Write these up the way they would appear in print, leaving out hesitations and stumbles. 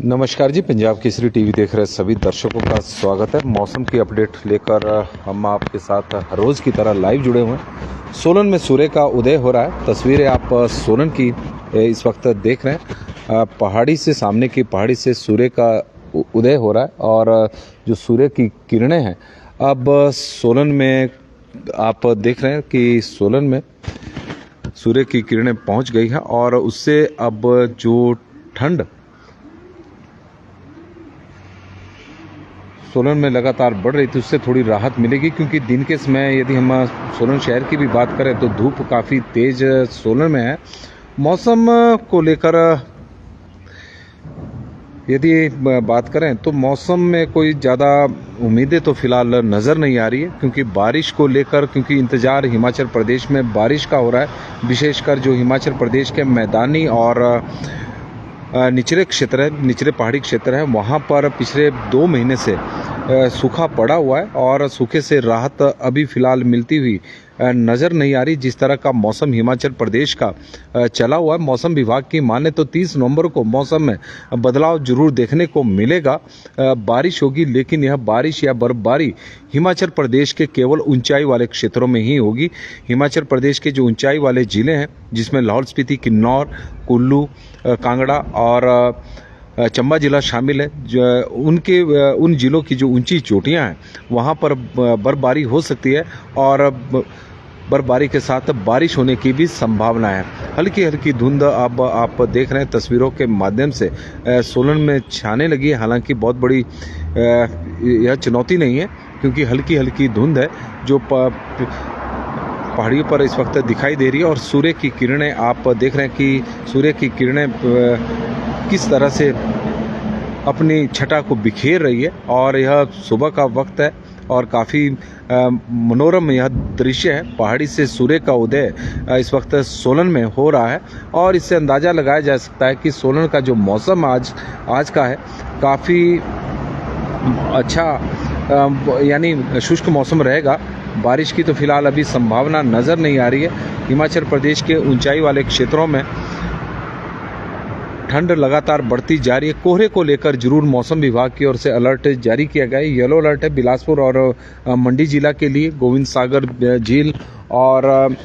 नमस्कार जी, पंजाब केसरी टीवी देख रहे सभी दर्शकों का स्वागत है। मौसम की अपडेट लेकर हम आपके साथ हर रोज़ की तरह लाइव जुड़े हुए हैं। सोलन में सूर्य का उदय हो रहा है। तस्वीरें आप सोलन की इस वक्त देख रहे हैं। पहाड़ी से सामने की पहाड़ी से सूर्य का उदय हो रहा है और जो सूर्य की किरणें हैं अब सोलन में आप देख रहे हैं कि सोलन में सूर्य की किरणें पहुंच गई हैं और उससे अब जो ठंड सोलन में लगातार बढ़ रही थी उससे थोड़ी राहत मिलेगी, क्योंकि दिन के समय यदि हम सोलन शहर की भी बात करें तो धूप काफ़ी तेज सोलन में है। मौसम को लेकर यदि बात करें तो मौसम में कोई ज़्यादा उम्मीदें तो फिलहाल नज़र नहीं आ रही है, क्योंकि बारिश को लेकर क्योंकि इंतज़ार हिमाचल प्रदेश में बारिश का हो रहा है। विशेषकर जो हिमाचल प्रदेश के मैदानी और निचले क्षेत्र है, निचले पहाड़ी क्षेत्र है, वहाँ पर पिछले 2 महीने से सूखा पड़ा हुआ है और सूखे से राहत अभी फ़िलहाल मिलती हुई नज़र नहीं आ रही। जिस तरह का मौसम हिमाचल प्रदेश का चला हुआ है, मौसम विभाग की माने तो 30 नवंबर को मौसम में बदलाव जरूर देखने को मिलेगा। बारिश होगी, लेकिन यह बारिश या बर्फबारी हिमाचल प्रदेश के केवल ऊंचाई वाले क्षेत्रों में ही होगी। हिमाचल प्रदेश के जो ऊंचाई वाले ज़िले हैं, जिसमें लाहौल स्पीति, किन्नौर, कुल्लू, कांगड़ा और चंबा जिला शामिल है, उन जिलों की जो ऊंची चोटियां हैं वहां पर बर्फबारी हो सकती है और बर्फबारी के साथ बारिश होने की भी संभावना है। हल्की हल्की धुंध अब आप देख रहे हैं तस्वीरों के माध्यम से सोलन में छाने लगी है। हालांकि बहुत बड़ी यह चुनौती नहीं है, क्योंकि हल्की हल्की धुंध है जो पहाड़ियों पर इस वक्त दिखाई दे रही है और सूर्य की किरणें आप देख रहे हैं कि सूर्य की किरणें किस तरह से अपनी छटा को बिखेर रही है। और यह सुबह का वक्त है और काफ़ी मनोरम यह दृश्य है। पहाड़ी से सूर्य का उदय इस वक्त सोलन में हो रहा है और इससे अंदाज़ा लगाया जा सकता है कि सोलन का जो मौसम आज का है काफ़ी अच्छा, यानी शुष्क मौसम रहेगा। बारिश की तो फिलहाल अभी संभावना नज़र नहीं आ रही है। हिमाचल प्रदेश के ऊंचाई वाले क्षेत्रों में ठंड लगातार बढ़ती जा रही है। कोहरे को लेकर जरूर मौसम विभाग की ओर से अलर्ट जारी किया गया है। येलो अलर्ट है बिलासपुर और मंडी जिला के लिए। गोविंद सागर झील और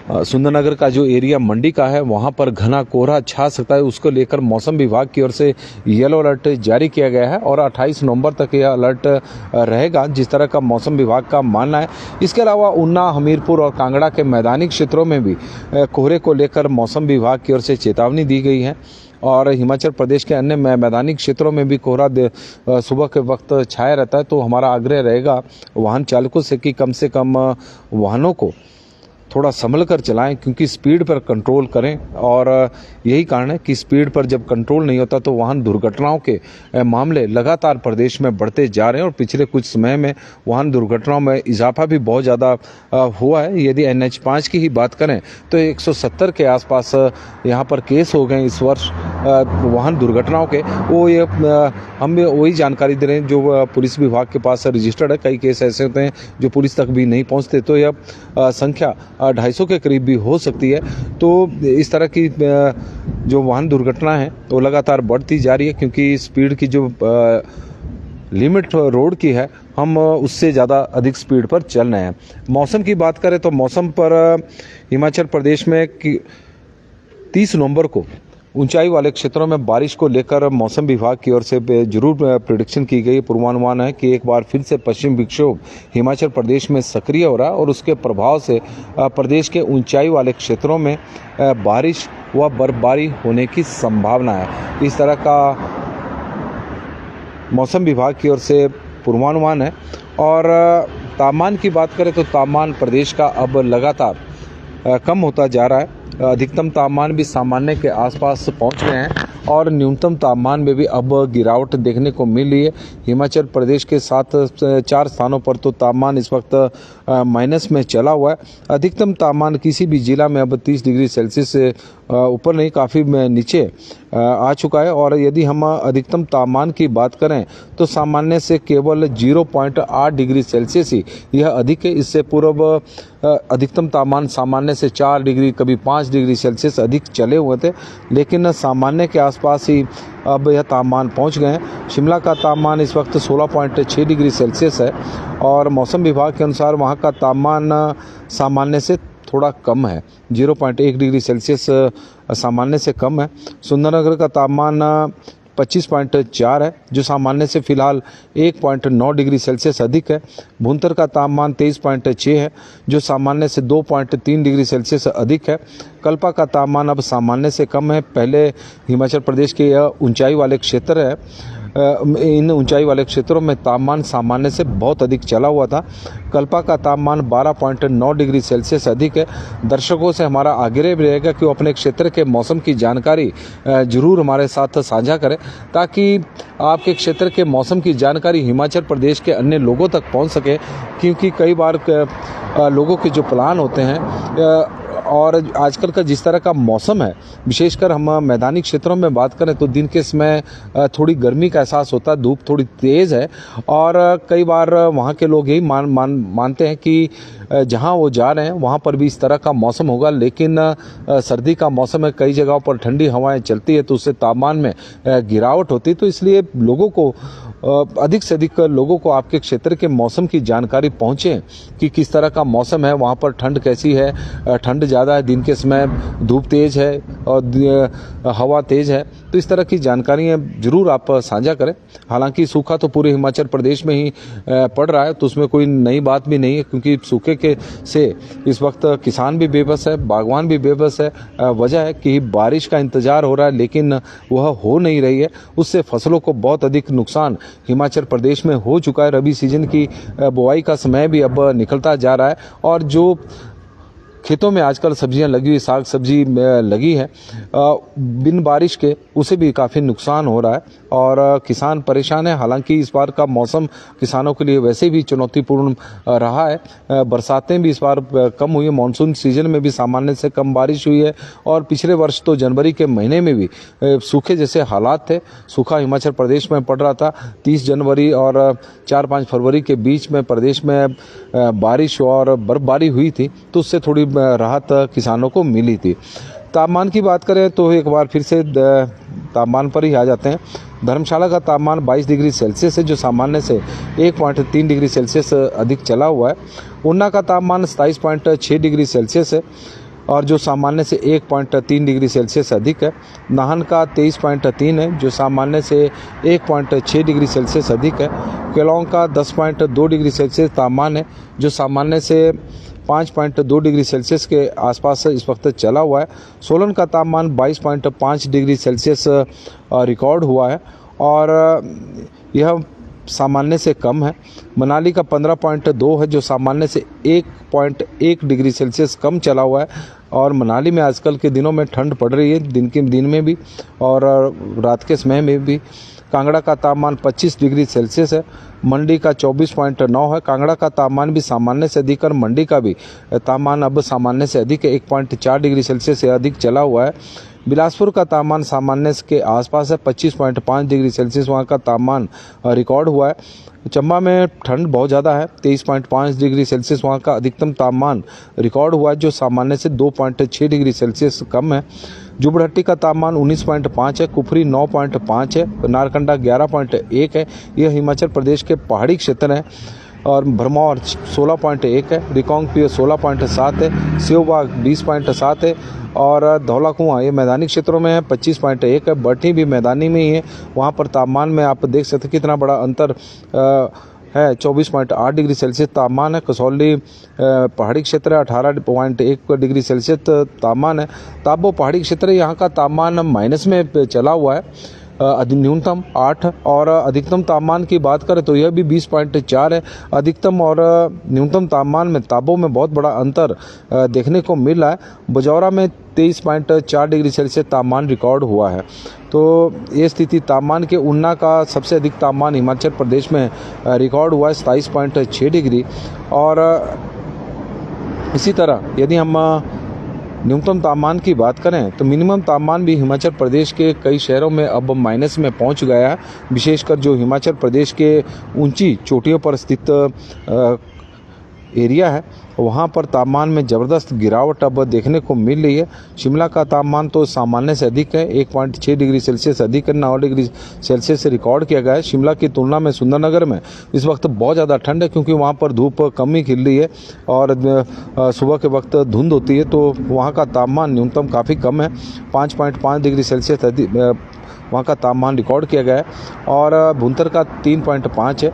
सुंदरनगर का जो एरिया मंडी का है वहां पर घना कोहरा छा सकता है, उसको लेकर मौसम विभाग की ओर से येलो अलर्ट जारी किया गया है और 28 नवंबर तक यह अलर्ट रहेगा, जिस तरह का मौसम विभाग का मानना है। इसके अलावा ऊना, हमीरपुर और कांगड़ा के मैदानी क्षेत्रों में भी कोहरे को लेकर मौसम विभाग की ओर से चेतावनी दी गई है और हिमाचल प्रदेश के अन्य मैदानी क्षेत्रों में भी कोहरा सुबह के वक्त छाया रहता है। तो हमारा आग्रह रहेगा वाहन चालकों से कि कम से कम वाहनों को थोड़ा संभल कर चलाएं, क्योंकि स्पीड पर कंट्रोल करें। और यही कारण है कि स्पीड पर जब कंट्रोल नहीं होता तो वाहन दुर्घटनाओं के मामले लगातार प्रदेश में बढ़ते जा रहे हैं और पिछले कुछ समय में वाहन दुर्घटनाओं में इजाफा भी बहुत ज़्यादा हुआ है। यदि NH5 की ही बात करें तो 170 के आसपास यहाँ पर केस हो गए इस वर्ष वाहन दुर्घटनाओं के। हम वही जानकारी दे रहे हैं जो पुलिस विभाग के पास रजिस्टर्ड है। कई केस ऐसे होते हैं जो पुलिस तक भी नहीं पहुँचते, तो यह संख्या 250 के करीब भी हो सकती है। तो इस तरह की जो वाहन दुर्घटना है वो लगातार बढ़ती जा रही है, क्योंकि स्पीड की जो लिमिट रोड की है हम उससे ज़्यादा अधिक स्पीड पर चल रहे हैं। मौसम की बात करें तो मौसम पर हिमाचल प्रदेश में 30 नवंबर को ऊंचाई वाले क्षेत्रों में बारिश को लेकर मौसम विभाग की ओर से जरूर प्रेडिक्शन की गई। पूर्वानुमान है कि एक बार फिर से पश्चिम विक्षोभ हिमाचल प्रदेश में सक्रिय हो रहा है और उसके प्रभाव से प्रदेश के ऊंचाई वाले क्षेत्रों में बारिश व बर्फबारी होने की संभावना है। इस तरह का मौसम विभाग की ओर से पूर्वानुमान है। और तापमान की बात करें तो तापमान प्रदेश का अब लगातार कम होता जा रहा है। अधिकतम तापमान भी सामान्य के आसपास पहुंच गए हैं और न्यूनतम तापमान में भी अब गिरावट देखने को मिल रही है। हिमाचल प्रदेश के 4 स्थानों पर तो तापमान इस वक्त माइनस में चला हुआ है। अधिकतम तापमान किसी भी जिला में अब 30 डिग्री सेल्सियस से ऊपर नहीं, काफ़ी नीचे आ चुका है। और यदि हम अधिकतम तापमान की बात करें तो सामान्य से केवल 0.8 डिग्री सेल्सियस ही यह अधिक है। इससे पूर्व अधिकतम तापमान सामान्य से 4 डिग्री, कभी 5 डिग्री सेल्सियस अधिक चले हुए थे, लेकिन सामान्य के आसपास ही अब यह तापमान पहुंच गए हैं। शिमला का तापमान इस वक्त 16.6 डिग्री सेल्सियस है और मौसम विभाग के अनुसार वहां का तापमान सामान्य से थोड़ा कम है, 0.1 डिग्री सेल्सियस सामान्य से कम है। सुंदरनगर का तापमान 25.4 है, जो सामान्य से फिलहाल 1.9 डिग्री सेल्सियस अधिक है। भुंतर का तापमान 23.6 है, जो सामान्य से 2.3 डिग्री सेल्सियस अधिक है। कल्पा का तापमान अब सामान्य से कम है। पहले हिमाचल प्रदेश के यह ऊंचाई वाले क्षेत्र है, इन ऊंचाई वाले क्षेत्रों में तापमान सामान्य से बहुत अधिक चला हुआ था। कल्पा का तापमान 12.9 डिग्री सेल्सियस अधिक है। दर्शकों से हमारा आग्रह भी रहेगा कि वो अपने क्षेत्र के मौसम की जानकारी जरूर हमारे साथ साझा करें, ताकि आपके क्षेत्र के मौसम की जानकारी हिमाचल प्रदेश के अन्य लोगों तक पहुंच सके। क्योंकि कई बार लोगों के जो प्लान होते हैं और आजकल का जिस तरह का मौसम है, विशेषकर हम मैदानी क्षेत्रों में बात करें तो दिन के समय थोड़ी गर्मी का एहसास होता है, धूप थोड़ी तेज़ है और कई बार वहाँ के लोग यही मानते हैं कि जहाँ वो जा रहे हैं वहाँ पर भी इस तरह का मौसम होगा। लेकिन सर्दी का मौसम है, कई जगहों पर ठंडी हवाएं चलती है तो उससे तापमान में गिरावट होती है। तो इसलिए लोगों को अधिक से अधिक लोगों को आपके क्षेत्र के मौसम की जानकारी पहुँचे कि किस तरह का मौसम है, वहाँ पर ठंड कैसी है, ठंड ज़्यादा है, दिन के समय धूप तेज़ है और हवा तेज़ है। तो इस तरह की जानकारियाँ ज़रूर आप साझा करें। हालांकि सूखा तो पूरे हिमाचल प्रदेश में ही पड़ रहा है, तो उसमें कोई नई बात भी नहीं है, क्योंकि सूखे के से इस वक्त किसान भी बेबस है, बागवान भी बेबस है। वजह है कि बारिश का इंतज़ार हो रहा है लेकिन वह हो नहीं रही है, उससे फसलों को बहुत अधिक नुकसान हिमाचल प्रदेश में हो चुका है। रबी सीजन की बुआई का समय भी अब निकलता जा रहा है और जो खेतों में आजकल सब्जियां लगी हुई, साग सब्जी लगी है, बिन बारिश के उसे भी काफ़ी नुकसान हो रहा है और किसान परेशान है। हालांकि इस बार का मौसम किसानों के लिए वैसे भी चुनौतीपूर्ण रहा है। बरसातें भी इस बार कम हुई है, मानसून सीजन में भी सामान्य से कम बारिश हुई है और पिछले वर्ष तो जनवरी के महीने में भी सूखे जैसे हालात थे। सूखा हिमाचल प्रदेश में पड़ रहा था। 30 जनवरी और 4-5 फरवरी के बीच में प्रदेश में बारिश और बर्फबारी हुई थी, तो उससे थोड़ी राहत किसानों को मिली थी। तापमान की बात करें तो एक बार फिर से तापमान पर ही आ जाते हैं। धर्मशाला का तापमान 22 डिग्री सेल्सियस है, जो सामान्य से 1.3 डिग्री सेल्सियस अधिक चला हुआ है। ऊना का तापमान 27.6 डिग्री सेल्सियस है और जो सामान्य से 1.3 डिग्री सेल्सियस अधिक है। नाहन का 23.3 है, जो सामान्य से 1.6 डिग्री सेल्सियस अधिक है। केलांग का 10.2 डिग्री सेल्सियस तापमान है, जो सामान्य से 5.2 डिग्री सेल्सियस के आसपास इस वक्त चला हुआ है। सोलन का तापमान 22.5 डिग्री सेल्सियस रिकॉर्ड हुआ है और यह सामान्य से कम है। मनाली का 15.2 है, जो सामान्य से 1.1 डिग्री सेल्सियस कम चला हुआ है और मनाली में आजकल के दिनों में ठंड पड़ रही है, दिन में भी और रात के समय में भी। कांगड़ा का तापमान 25 डिग्री सेल्सियस है। मंडी का 24.9 है। कांगड़ा का तापमान भी सामान्य से अधिक और मंडी का भी तापमान अब सामान्य से अधिक है, 1.4 डिग्री सेल्सियस से अधिक चला हुआ है। बिलासपुर का तापमान सामान्य के आसपास है, 25.5 डिग्री सेल्सियस वहाँ का तापमान रिकॉर्ड हुआ है। चंबा में ठंड बहुत ज़्यादा है, 23.5 डिग्री सेल्सियस वहाँ का अधिकतम तापमान रिकॉर्ड हुआ है, जो सामान्य से 2.6 डिग्री सेल्सियस कम है। जुबड़हट्टी का तापमान 19.5 है। कुफरी 9.5 है। नारकंडा 11.1 है। यह हिमाचल प्रदेश के पहाड़ी क्षेत्र हैं। और भरमौर 16.1 है। रिकांगपिओ 16.7 है। सेवबाग 20.7 है और धौला कुआं ये मैदानी क्षेत्रों में है, 25.1 है। बरठी भी मैदानी में ही है, वहाँ पर तापमान में आप देख सकते कितना बड़ा अंतर है, 24.8 डिग्री सेल्सियस तापमान है। कसौली पहाड़ी क्षेत्र है, 18.1 डिग्री सेल्सियस तापमान है। ताबो पहाड़ी क्षेत्र है, यहाँ का तापमान माइनस में चला हुआ है। न्यूनतम 8 और अधिकतम तापमान की बात करें तो यह भी 20.4 है। अधिकतम और न्यूनतम तापमान में ताबो में बहुत बड़ा अंतर देखने को मिल रहा है। बजौरा में 23.4 डिग्री सेल्सियस तापमान रिकॉर्ड हुआ है। तो ये स्थिति तापमान के ऊना का सबसे अधिक तापमान हिमाचल प्रदेश में रिकॉर्ड हुआ है, 27.6 डिग्री। और इसी तरह यदि हम न्यूनतम तापमान की बात करें तो मिनिमम तापमान भी हिमाचल प्रदेश के कई शहरों में अब माइनस में पहुंच गया है। विशेषकर जो हिमाचल प्रदेश के ऊंची चोटियों पर स्थित एरिया है वहां पर तापमान में ज़बरदस्त गिरावट अब देखने को मिल रही है। शिमला का तापमान तो सामान्य से अधिक है, 1.6 डिग्री सेल्सियस अधिक 9 डिग्री सेल्सियस से रिकॉर्ड किया गया है। शिमला की तुलना में सुंदरनगर में इस वक्त बहुत ज़्यादा ठंड है, क्योंकि वहाँ पर धूप कम ही खिल रही है और सुबह के वक्त धुंध होती है, तो वहाँ का तापमान न्यूनतम काफ़ी कम है, 5.5 डिग्री सेल्सियस वहाँ का तापमान रिकॉर्ड किया गया है। और भुंतर का 3.5 है।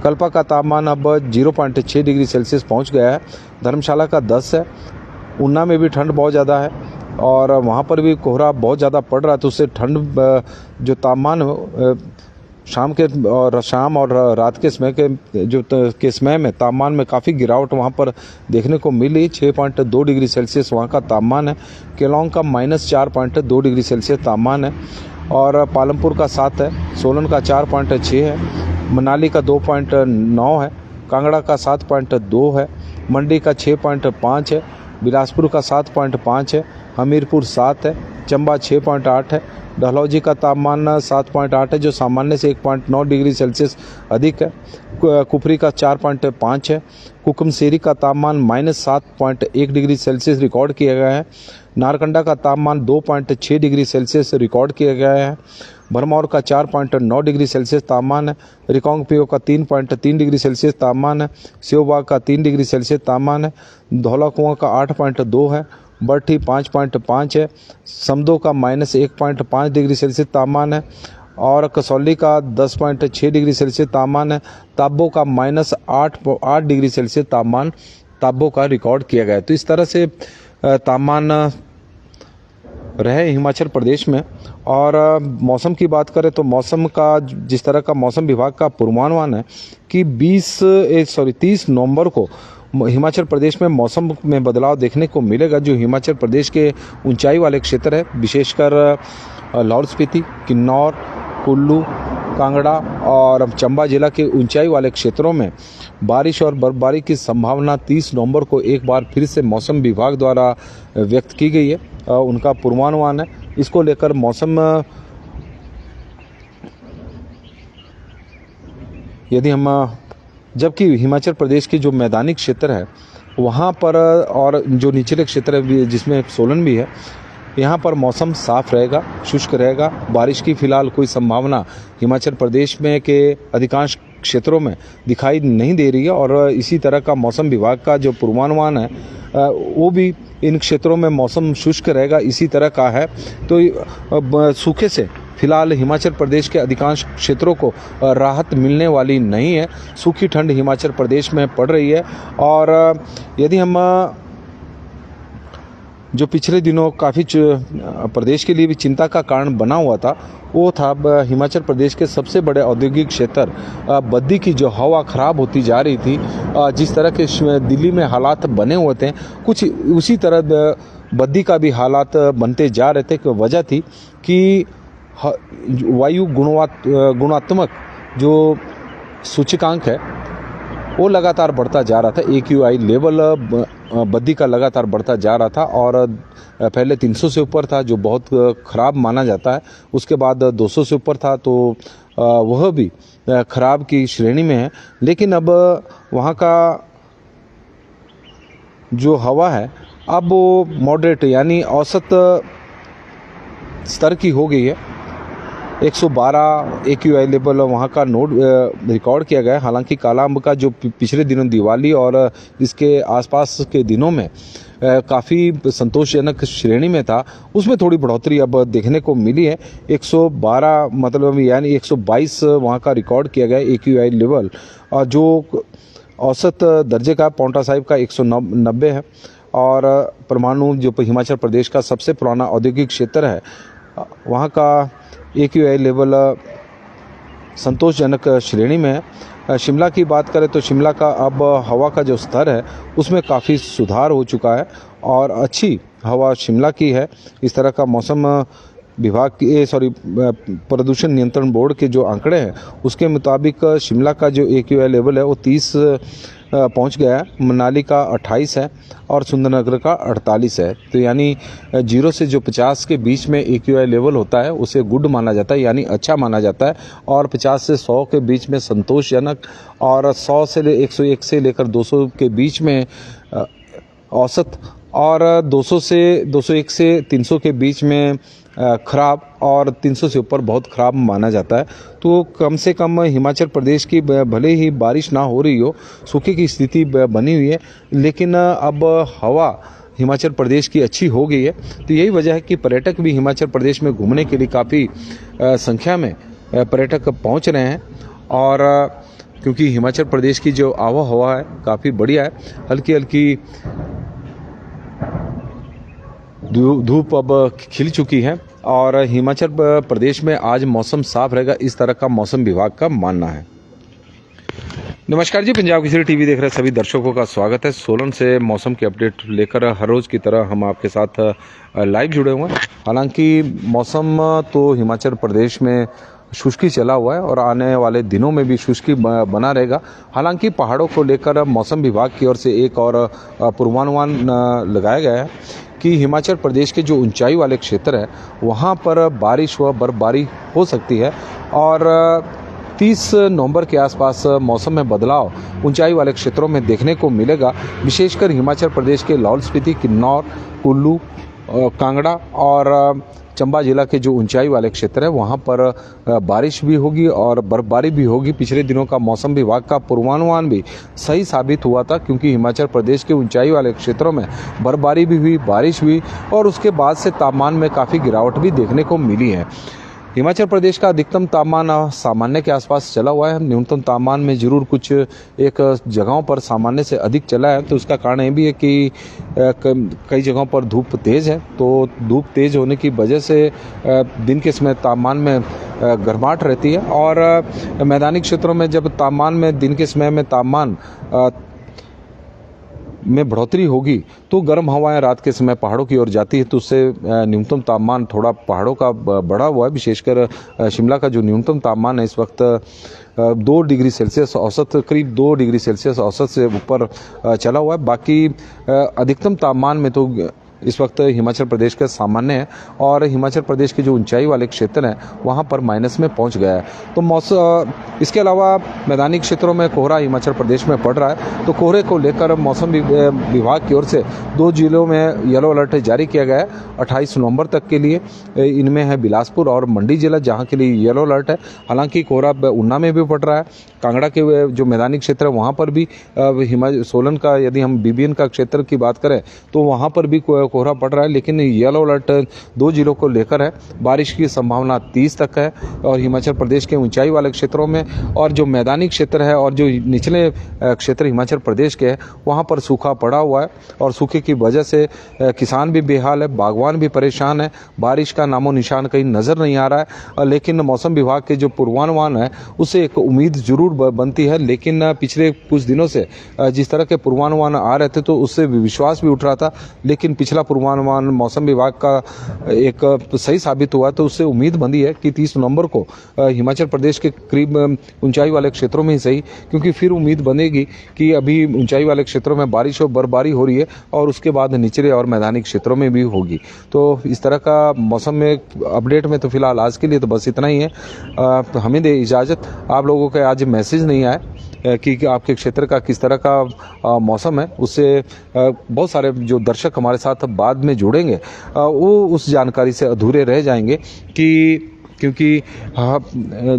कल्पा का तापमान अब 0.6 डिग्री सेल्सियस पहुँच गया है। धर्मशाला का 10 है। ऊना में भी ठंड बहुत ज़्यादा है और वहाँ पर भी कोहरा बहुत ज़्यादा पड़ रहा है, तो उससे ठंड जो तापमान शाम और रात के समय के समय में तापमान में काफ़ी गिरावट वहाँ पर देखने को मिली। 6.2 डिग्री सेल्सियस वहाँ का तापमान है। केलोंग का -4.2 डिग्री सेल्सियस तापमान है और पालमपुर का 7 है। सोलन का 4.6 है। मनाली का 2.9 है। कांगड़ा का 7.2 है। मंडी का 6.5 है। बिलासपुर का 7.5 है। हमीरपुर 7 है। चंबा 6.8 है। डलहौजी का तापमान 7.8 है, जो सामान्य से 1.9 डिग्री सेल्सियस अधिक है। कुफरी का 4.5 है। कुकुमसेरी का तापमान -7.1 डिग्री सेल्सियस रिकॉर्ड किया गया है। नारकंडा का तापमान 2.6 डिग्री सेल्सियस रिकॉर्ड किया गया है। भरमौर का 4.9 डिग्री सेल्सियस तापमान है। रिकांगपिओ का 3.3 डिग्री सेल्सियस तापमान है। सेओबाग का 3 डिग्री सेल्सियस तापमान है। धौलाकुआं का 8.2 है। बरठी 5.5 है। समदो का -1.5 डिग्री सेल्सियस तापमान है और कसौली का 10.6 डिग्री सेल्सियस तापमान है। ताबो का -8 डिग्री सेल्सियस तापमान ताबो का रिकॉर्ड किया गया है। तो इस तरह से तापमान रहे हिमाचल प्रदेश में। और मौसम की बात करें तो मौसम का जिस तरह का मौसम विभाग का पूर्वानुमान है कि 30 नवंबर को हिमाचल प्रदेश में मौसम में बदलाव देखने को मिलेगा। जो हिमाचल प्रदेश के ऊंचाई वाले क्षेत्र है, विशेषकर लाहौल स्पीति, किन्नौर, कुल्लू, कांगड़ा और चंबा जिला के ऊंचाई वाले क्षेत्रों में बारिश और बर्फबारी की संभावना 30 नवंबर को एक बार फिर से मौसम विभाग द्वारा व्यक्त की गई है। उनका पूर्वानुमान है। इसको लेकर मौसम यदि हम जबकि हिमाचल प्रदेश की जो मैदानी क्षेत्र है वहाँ पर और जो निचले क्षेत्र है जिसमें सोलन भी है, यहाँ पर मौसम साफ रहेगा, शुष्क रहेगा। बारिश की फिलहाल कोई संभावना हिमाचल प्रदेश में के अधिकांश क्षेत्रों में दिखाई नहीं दे रही है। और इसी तरह का मौसम विभाग का जो पूर्वानुमान है वो भी इन क्षेत्रों में मौसम शुष्क रहेगा, इसी तरह का है। तो सूखे से फिलहाल हिमाचल प्रदेश के अधिकांश क्षेत्रों को राहत मिलने वाली नहीं है। सूखी ठंड हिमाचल प्रदेश में पड़ रही है। और यदि हम जो पिछले दिनों काफ़ी प्रदेश के लिए भी चिंता का कारण बना हुआ था, वो था हिमाचल प्रदेश के सबसे बड़े औद्योगिक क्षेत्र बद्दी की जो हवा ख़राब होती जा रही थी। जिस तरह के दिल्ली में हालात बने हुए थे, कुछ उसी तरह बद्दी का भी हालात बनते जा रहे थे। वजह थी कि वायु गुणात्मक जो सूचकांक है वो लगातार बढ़ता जा रहा था। AQI लेवल बद्दी का लगातार बढ़ता जा रहा था और पहले 300 से ऊपर था, जो बहुत ख़राब माना जाता है। उसके बाद 200 से ऊपर था, तो वह भी ख़राब की श्रेणी में है। लेकिन अब वहाँ का जो हवा है अब वो मॉडरेट यानी औसत स्तर की हो गई है। 112 AQI लेवल वहाँ का नोट रिकॉर्ड किया गया है। हालांकि काला अंब का जो पिछले दिनों दिवाली और इसके आसपास के दिनों में काफ़ी संतोषजनक श्रेणी में था, उसमें थोड़ी बढ़ोतरी अब देखने को मिली है। 112 मतलब यानी 122 वहाँ का रिकॉर्ड किया गया AQI लेवल, जो औसत दर्जे का पांवटा साहिब का 190 है। और परमाणु जो हिमाचल प्रदेश का सबसे पुराना औद्योगिक क्षेत्र है, वहाँ का AQI लेवल संतोषजनक श्रेणी में है। शिमला की बात करें तो शिमला का अब हवा का जो स्तर है उसमें काफ़ी सुधार हो चुका है और अच्छी हवा शिमला की है। इस तरह का मौसम विभाग के प्रदूषण नियंत्रण बोर्ड के जो आंकड़े हैं उसके मुताबिक शिमला का जो AQI लेवल है वो 30 पहुंच गया है, मनाली का 28 है और सुंदरनगर का 48 है। तो यानी 0 से जो 50 के बीच में AQI लेवल होता है उसे गुड माना जाता है, यानी अच्छा माना जाता है, और 50 से 100 के बीच में संतोषजनक, और 100 से 101 से लेकर 200 के बीच में औसत, और 201 से 300 के बीच में खराब, और 300 से ऊपर बहुत खराब माना जाता है। तो कम से कम हिमाचल प्रदेश की भले ही बारिश ना हो रही हो, सूखे की स्थिति बनी हुई है, लेकिन अब हवा हिमाचल प्रदेश की अच्छी हो गई है। तो यही वजह है कि पर्यटक भी हिमाचल प्रदेश में घूमने के लिए काफ़ी संख्या में पर्यटक पहुंच रहे हैं। और क्योंकि हिमाचल प्रदेश की जो आबो हवा है काफ़ी बढ़िया है, हल्की हल्की धूप अब खिल चुकी है और हिमाचल प्रदेश में आज मौसम साफ रहेगा, इस तरह का मौसम विभाग का मानना है। नमस्कार जी, पंजाब केसरी टीवी देख रहे सभी दर्शकों का स्वागत है। सोलन से मौसम की अपडेट लेकर हर रोज़ की तरह हम आपके साथ लाइव जुड़े हुए हैं। हालांकि मौसम तो हिमाचल प्रदेश में शुष्की चला हुआ है और आने वाले दिनों में भी शुष्की बना रहेगा। हालांकि पहाड़ों को लेकर मौसम विभाग की ओर से एक और पूर्वानुमान लगाया गया है कि हिमाचल प्रदेश के जो ऊंचाई वाले क्षेत्र है वहाँ पर बारिश व बर्फबारी हो सकती है, और 30 नवंबर के आसपास मौसम में बदलाव ऊंचाई वाले क्षेत्रों में देखने को मिलेगा। विशेषकर हिमाचल प्रदेश के लाहौल स्पीति, किन्नौर, कुल्लू, कांगड़ा और चंबा जिला के जो ऊंचाई वाले क्षेत्र है वहाँ पर बारिश भी होगी और बर्फबारी भी होगी। पिछले दिनों का मौसम विभाग का पूर्वानुमान भी सही साबित हुआ था, क्योंकि हिमाचल प्रदेश के ऊंचाई वाले क्षेत्रों में बर्फबारी भी हुई, बारिश हुई, और उसके बाद से तापमान में काफ़ी गिरावट भी देखने को मिली है। हिमाचल प्रदेश का अधिकतम तापमान सामान्य के आसपास चला हुआ है। न्यूनतम तापमान में जरूर कुछ एक जगहों पर सामान्य से अधिक चला है, तो उसका कारण ये भी है कि कई जगहों पर धूप तेज़ है। तो धूप तेज़ होने की वजह से दिन के समय तापमान में गर्माहट रहती है, और मैदानी क्षेत्रों में जब तापमान में दिन के समय में तापमान में बढ़ोतरी होगी तो गर्म हवाएं रात के समय पहाड़ों की ओर जाती है, तो उससे न्यूनतम तापमान थोड़ा पहाड़ों का बढ़ा हुआ है। विशेषकर शिमला का जो न्यूनतम तापमान है इस वक्त 2 डिग्री सेल्सियस औसत, करीब 2 डिग्री सेल्सियस औसत से ऊपर चला हुआ है। बाकी अधिकतम तापमान में तो इस वक्त हिमाचल प्रदेश का सामान्य है, और हिमाचल प्रदेश के जो ऊंचाई वाले क्षेत्र हैं वहाँ पर माइनस में पहुँच गया है। तो मौसम, इसके अलावा मैदानी क्षेत्रों में कोहरा हिमाचल प्रदेश में पड़ रहा है, तो कोहरे को लेकर मौसम विभाग की ओर से 2 जिलों में येलो अलर्ट जारी किया गया है 28 नवंबर तक के लिए। इनमें है बिलासपुर और मंडी जिला, जहाँ के लिए येलो अलर्ट है। हालांकि कोहरा ऊना में भी पड़ रहा है, कांगड़ा के जो मैदानी क्षेत्र है वहाँ पर भी, सोलन का यदि हम BBN का क्षेत्र की बात करें तो वहाँ पर भी कोहरा पड़ रहा है, लेकिन येलो अलर्ट 2 जिलों को लेकर है। बारिश की संभावना 30 तक है, और हिमाचल प्रदेश के ऊंचाई वाले क्षेत्रों में और जो मैदानी क्षेत्र है और जो निचले क्षेत्र हिमाचल प्रदेश के हैं वहाँ पर सूखा पड़ा हुआ है, और सूखे की वजह से किसान भी बेहाल है, बागवान भी परेशान है। बारिश का नामो निशान कहीं नज़र नहीं आ रहा है, लेकिन मौसम विभाग के जो पूर्वानुमान है उससे एक उम्मीद जरूर बनती है। लेकिन पिछले कुछ दिनों से जिस तरह के पूर्वानुमान आ रहे थे तो उससे विश्वास भी उठ रहा था, लेकिन पिछला पूर्वानुमान मौसम विभाग का एक सही साबित हुआ, तो उससे उम्मीद बंधी है कि 30 नवंबर को हिमाचल प्रदेश के करीब ऊंचाई वाले क्षेत्रों में ही सही, क्योंकि फिर उम्मीद बनेगी कि अभी ऊंचाई वाले क्षेत्रों में बारिश और बर्फबारी हो रही है और उसके बाद निचले और मैदानी क्षेत्रों में भी होगी। तो इस तरह का मौसम में अपडेट में तो फिलहाल आज के लिए तो बस इतना ही है। हमें दे इजाज़त। आप लोगों के आज मैसेज नहीं आए कि आपके क्षेत्र का किस तरह का मौसम है, उससे बहुत सारे जो दर्शक हमारे साथ बाद में जुड़ेंगे वो उस जानकारी से अधूरे रह जाएंगे, क्योंकि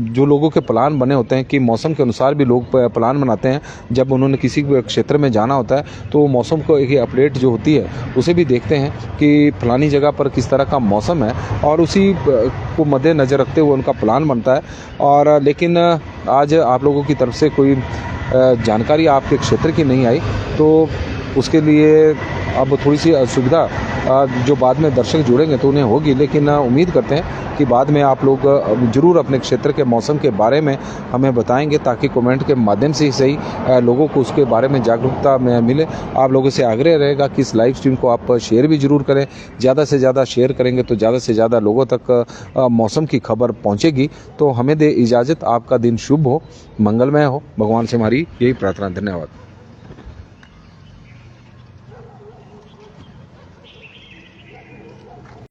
जो लोगों के प्लान बने होते हैं कि मौसम के अनुसार भी लोग प्लान बनाते हैं। जब उन्होंने किसी क्षेत्र में जाना होता है तो मौसम को एक अपडेट जो होती है उसे भी देखते हैं कि फलानी जगह पर किस तरह का मौसम है, और उसी को मद्देनज़र रखते हुए उनका प्लान बनता है। और लेकिन आज आप लोगों की तरफ से कोई जानकारी आपके क्षेत्र की नहीं आई, तो उसके लिए अब थोड़ी सी असुविधा जो बाद में दर्शक जुड़ेंगे तो उन्हें होगी, लेकिन उम्मीद करते हैं कि बाद में आप लोग जरूर अपने क्षेत्र के मौसम के बारे में हमें बताएंगे, ताकि कमेंट के माध्यम से ही सही लोगों को उसके बारे में जागरूकता में मिले। आप लोगों से आग्रह रहेगा कि इस लाइव स्ट्रीम को आप शेयर भी जरूर करें। ज़्यादा से ज़्यादा शेयर करेंगे तो ज़्यादा से ज़्यादा लोगों तक मौसम की खबर पहुँचेगी। तो हमें दे इजाज़त, आपका दिन शुभ हो, मंगलमय हो, भगवान से हमारी यही प्रार्थना। धन्यवाद।